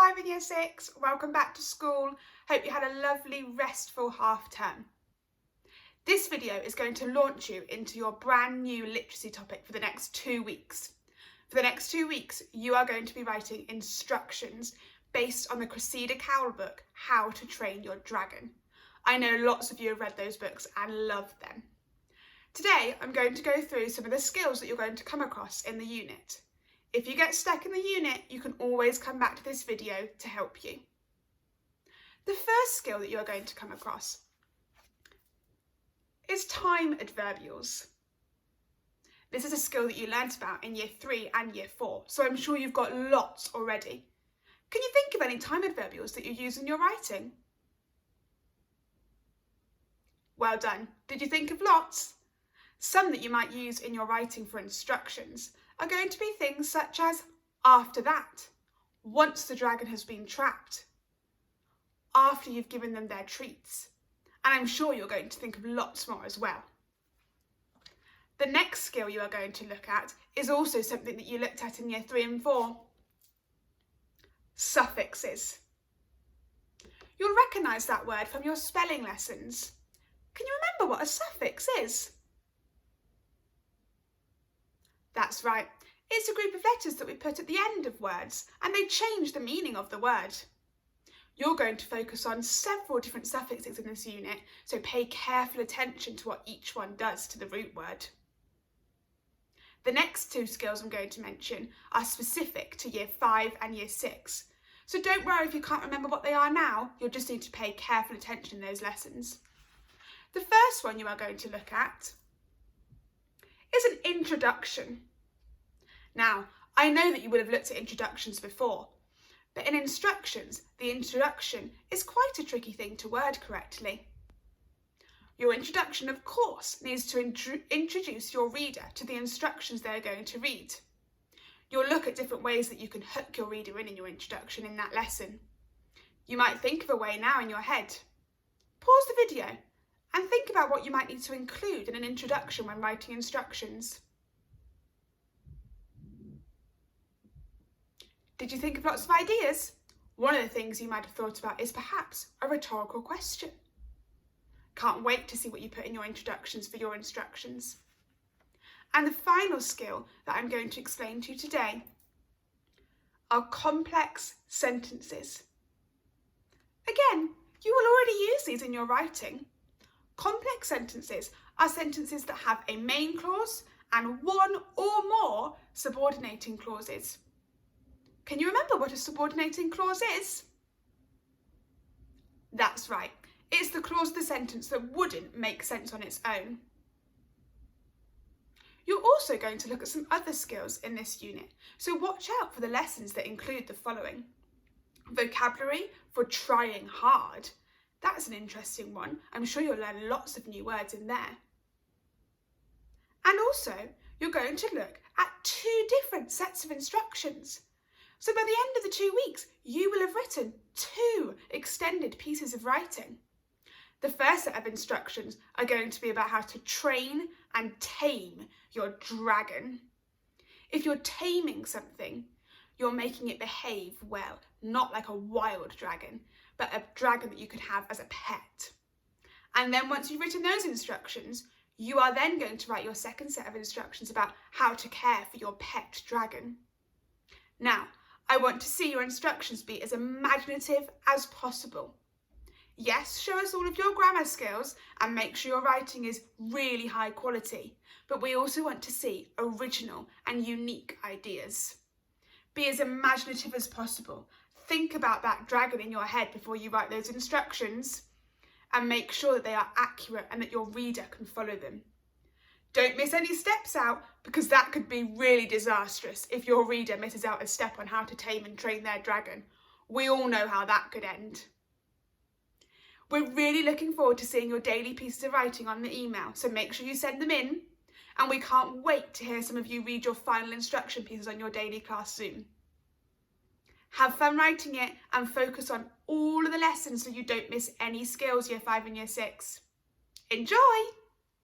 5 and Year 6, welcome back to school. Hope you had a lovely, restful half term. This video is going to launch you into your brand new literacy topic for the next 2 weeks. For the next 2 weeks, you are going to be writing instructions based on the Cressida Cowell book, How to Train Your Dragon. I know lots of you have read those books and love them. Today, I'm going to go through some of the skills that you're going to come across in the unit. If you get stuck in the unit, you can always come back to this video to help you. The first skill that you're going to come across is time adverbials. This is a skill that you learnt about in Year 3 and Year 4, so I'm sure you've got lots already. Can you think of any time adverbials that you use in your writing? Well done. Did you think of lots? Some that you might use in your writing for instructions are going to be things such as after that, once the dragon has been trapped, after you've given them their treats, and I'm sure you're going to think of lots more as well. The next skill you are going to look at is also something that you looked at in Year 3 and 4. Suffixes. You'll recognise that word from your spelling lessons. Can you remember what a suffix is? That's right, it's a group of letters that we put at the end of words and they change the meaning of the word. You're going to focus on several different suffixes in this unit, so pay careful attention to what each one does to the root word. The next 2 skills I'm going to mention are specific to Year 5 and Year 6, so don't worry if you can't remember what they are now, you'll just need to pay careful attention in those lessons. The first one you are going to look at is an introduction. Now, I know that you would have looked at introductions before, but in instructions, the introduction is quite a tricky thing to word correctly. Your introduction, of course, needs to introduce your reader to the instructions they're going to read. You'll look at different ways that you can hook your reader in your introduction in that lesson. You might think of a way now in your head. Pause the video and think about what you might need to include in an introduction when writing instructions. Did you think of lots of ideas? One of the things you might have thought about is perhaps a rhetorical question. Can't wait to see what you put in your introductions for your instructions. And the final skill that I'm going to explain to you today are complex sentences. Again, you will already use these in your writing. Complex sentences are sentences that have a main clause and one or more subordinating clauses. Can you remember what a subordinating clause is? That's right, it's the clause of the sentence that wouldn't make sense on its own. You're also going to look at some other skills in this unit, so watch out for the lessons that include the following. Vocabulary for trying hard. That's an interesting one. I'm sure you'll learn lots of new words in there. And also, you're going to look at 2 different sets of instructions. So by the end of the 2 weeks, you will have written 2 extended pieces of writing. The first set of instructions are going to be about how to train and tame your dragon. If you're taming something, you're making it behave well, not like a wild dragon, but a dragon that you could have as a pet. And then once you've written those instructions, you are then going to write your second set of instructions about how to care for your pet dragon. Now, I want to see your instructions be as imaginative as possible. Yes, show us all of your grammar skills and make sure your writing is really high quality, but we also want to see original and unique ideas. Be as imaginative as possible. Think about that dragon in your head before you write those instructions and make sure that they are accurate and that your reader can follow them. Don't miss any steps out because that could be really disastrous if your reader misses out a step on how to tame and train their dragon. We all know how that could end. We're really looking forward to seeing your daily pieces of writing on the email, so make sure you send them in, and we can't wait to hear some of you read your final instruction pieces on your daily class soon. Have fun writing it and focus on all of the lessons so you don't miss any skills Year 5 and Year 6. Enjoy!